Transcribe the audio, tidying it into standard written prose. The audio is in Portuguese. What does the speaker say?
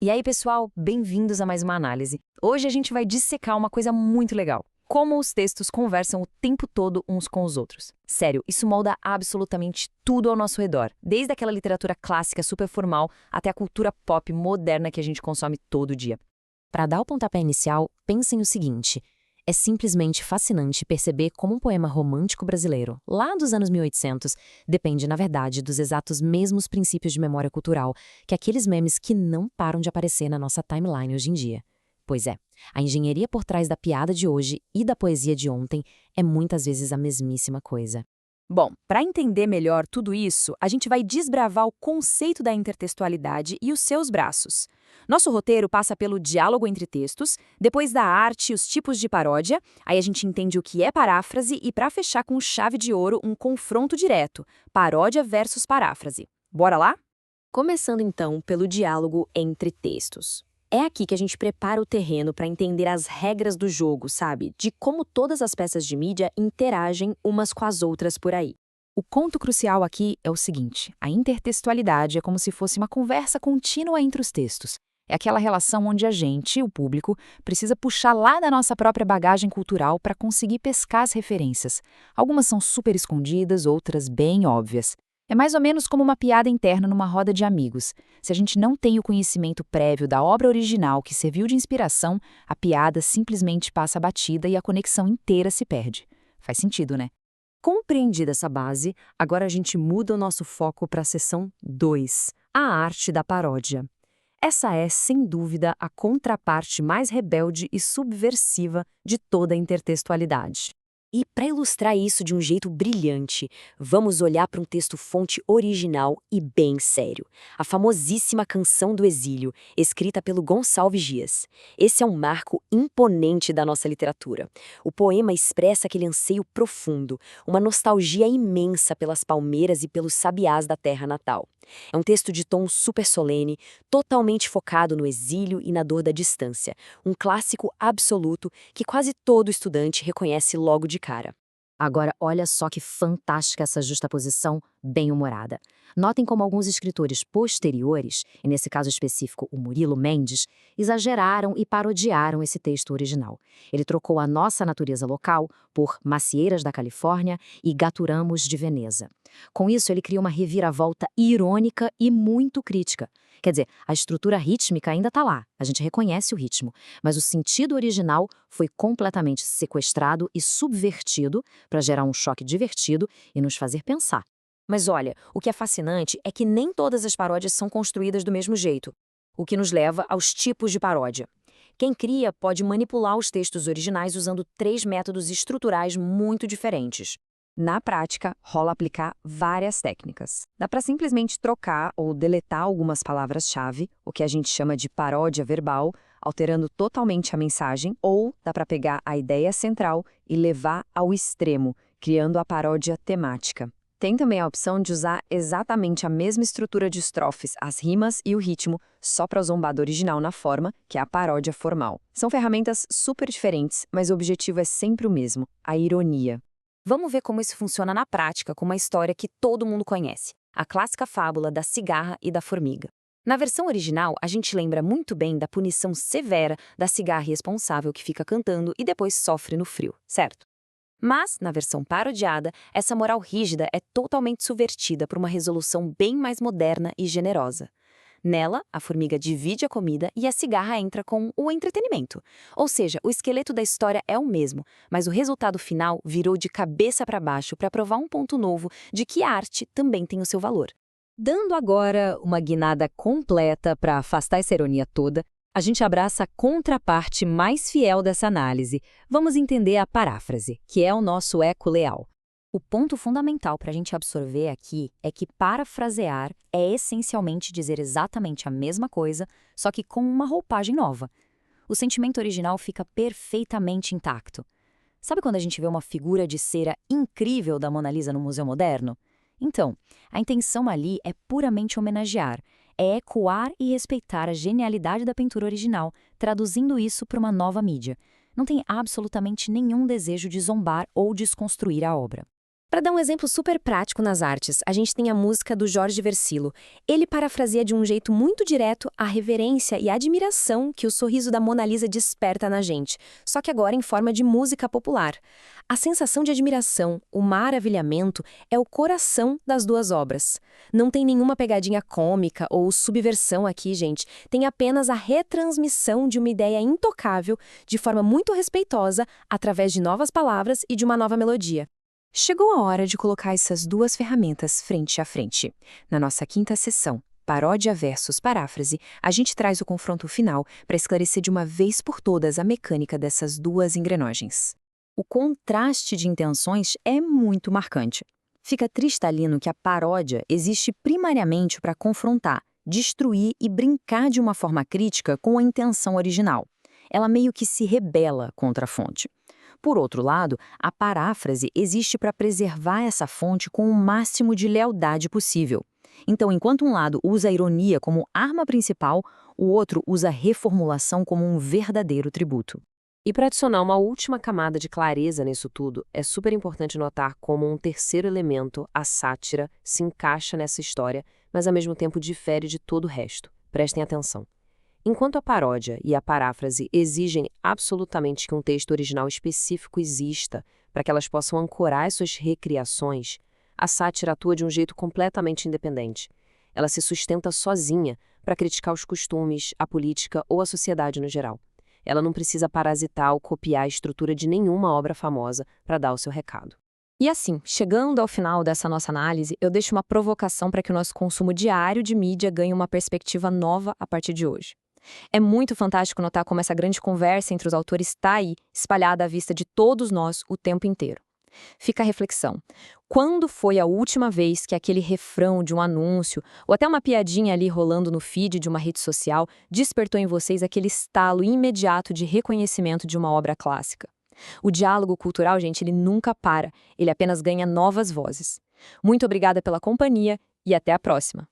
E aí, pessoal, bem-vindos a mais uma análise. Hoje a gente vai dissecar uma coisa muito legal. Como os textos conversam o tempo todo uns com os outros. Sério, isso molda absolutamente tudo ao nosso redor, desde aquela literatura clássica super formal até a cultura pop moderna que a gente consome todo dia. Para dar o pontapé inicial, pensem o seguinte: é simplesmente fascinante perceber como um poema romântico brasileiro, lá dos anos 1800, depende, na verdade, dos exatos mesmos princípios de memória cultural que aqueles memes que não param de aparecer na nossa timeline hoje em dia. Pois é, a engenharia por trás da piada de hoje e da poesia de ontem é muitas vezes a mesmíssima coisa. Bom, para entender melhor tudo isso, a gente vai desbravar o conceito da intertextualidade e os seus braços. Nosso roteiro passa pelo diálogo entre textos, depois da arte e os tipos de paródia, aí a gente entende o que é paráfrase e, para fechar com chave de ouro, um confronto direto, paródia versus paráfrase. Bora lá? Começando então pelo diálogo entre textos. É aqui que a gente prepara o terreno para entender as regras do jogo, sabe? De como todas as peças de mídia interagem umas com as outras por aí. O ponto crucial aqui é o seguinte: a intertextualidade é como se fosse uma conversa contínua entre os textos. É aquela relação onde a gente, o público, precisa puxar lá da nossa própria bagagem cultural para conseguir pescar as referências. Algumas são super escondidas, outras bem óbvias. É mais ou menos como uma piada interna numa roda de amigos. Se a gente não tem o conhecimento prévio da obra original que serviu de inspiração, a piada simplesmente passa batida e a conexão inteira se perde. Faz sentido, né? Compreendida essa base, agora a gente muda o nosso foco para a seção 2, a arte da paródia. Essa é, sem dúvida, a contraparte mais rebelde e subversiva de toda a intertextualidade. E para ilustrar isso de um jeito brilhante, vamos olhar para um texto-fonte original e bem sério. A famosíssima Canção do Exílio, escrita pelo Gonçalves Dias. Esse é um marco imponente da nossa literatura. O poema expressa aquele anseio profundo, uma nostalgia imensa pelas palmeiras e pelos sabiás da terra natal. É um texto de tom super solene, totalmente focado no exílio e na dor da distância. Um clássico absoluto que quase todo estudante reconhece logo de cara. Agora, olha só que fantástica essa justaposição bem-humorada. Notem como alguns escritores posteriores, e nesse caso específico o Murilo Mendes, exageraram e parodiaram esse texto original. Ele trocou a nossa natureza local por macieiras da Califórnia e gaturamos de Veneza. Com isso, ele cria uma reviravolta irônica e muito crítica. Quer dizer, a estrutura rítmica ainda está lá, a gente reconhece o ritmo, mas o sentido original foi completamente sequestrado e subvertido para gerar um choque divertido e nos fazer pensar. Mas olha, o que é fascinante é que nem todas as paródias são construídas do mesmo jeito, o que nos leva aos tipos de paródia. Quem cria pode manipular os textos originais usando 3 métodos estruturais muito diferentes. Na prática, rola aplicar várias técnicas. Dá para simplesmente trocar ou deletar algumas palavras-chave, o que a gente chama de paródia verbal, alterando totalmente a mensagem, ou dá para pegar a ideia central e levar ao extremo, criando a paródia temática. Tem também a opção de usar exatamente a mesma estrutura de estrofes, as rimas e o ritmo, só para zombar do original na forma, que é a paródia formal. São ferramentas super diferentes, mas o objetivo é sempre o mesmo, a ironia. Vamos ver como isso funciona na prática com uma história que todo mundo conhece, a clássica fábula da cigarra e da formiga. Na versão original, a gente lembra muito bem da punição severa da cigarra irresponsável que fica cantando e depois sofre no frio, certo? Mas, na versão parodiada, essa moral rígida é totalmente subvertida por uma resolução bem mais moderna e generosa. Nela, a formiga divide a comida e a cigarra entra com o entretenimento. Ou seja, o esqueleto da história é o mesmo, mas o resultado final virou de cabeça para baixo para provar um ponto novo de que a arte também tem o seu valor. Dando agora uma guinada completa para afastar essa ironia toda, a gente abraça a contraparte mais fiel dessa análise. Vamos entender a paráfrase, que é o nosso eco leal. O ponto fundamental para a gente absorver aqui é que parafrasear é essencialmente dizer exatamente a mesma coisa, só que com uma roupagem nova. O sentimento original fica perfeitamente intacto. Sabe quando a gente vê uma figura de cera incrível da Mona Lisa no Museu Moderno? Então, a intenção ali é puramente homenagear, é ecoar e respeitar a genialidade da pintura original, traduzindo isso para uma nova mídia. Não tem absolutamente nenhum desejo de zombar ou desconstruir a obra. Para dar um exemplo super prático nas artes, a gente tem a música do Jorge Versilo. Ele parafraseia de um jeito muito direto a reverência e a admiração que o sorriso da Mona Lisa desperta na gente, só que agora em forma de música popular. A sensação de admiração, o maravilhamento, é o coração das duas obras. Não tem nenhuma pegadinha cômica ou subversão aqui, gente. Tem apenas a retransmissão de uma ideia intocável, de forma muito respeitosa, através de novas palavras e de uma nova melodia. Chegou a hora de colocar essas duas ferramentas frente a frente. Na nossa quinta sessão, Paródia versus Paráfrase, a gente traz o confronto final para esclarecer de uma vez por todas a mecânica dessas duas engrenagens. O contraste de intenções é muito marcante. Fica cristalino que a paródia existe primariamente para confrontar, destruir e brincar de uma forma crítica com a intenção original. Ela meio que se rebela contra a fonte. Por outro lado, a paráfrase existe para preservar essa fonte com o máximo de lealdade possível. Então, enquanto um lado usa a ironia como arma principal, o outro usa a reformulação como um verdadeiro tributo. E para adicionar uma última camada de clareza nisso tudo, é super importante notar como um terceiro elemento, a sátira, se encaixa nessa história, mas ao mesmo tempo difere de todo o resto. Prestem atenção. Enquanto a paródia e a paráfrase exigem absolutamente que um texto original específico exista para que elas possam ancorar as suas recriações, a sátira atua de um jeito completamente independente. Ela se sustenta sozinha para criticar os costumes, a política ou a sociedade no geral. Ela não precisa parasitar ou copiar a estrutura de nenhuma obra famosa para dar o seu recado. E assim, chegando ao final dessa nossa análise, eu deixo uma provocação para que o nosso consumo diário de mídia ganhe uma perspectiva nova a partir de hoje. É muito fantástico notar como essa grande conversa entre os autores está aí, espalhada à vista de todos nós o tempo inteiro. Fica a reflexão. Quando foi a última vez que aquele refrão de um anúncio, ou até uma piadinha ali rolando no feed de uma rede social, despertou em vocês aquele estalo imediato de reconhecimento de uma obra clássica? O diálogo cultural, gente, ele nunca para, ele apenas ganha novas vozes. Muito obrigada pela companhia e até a próxima!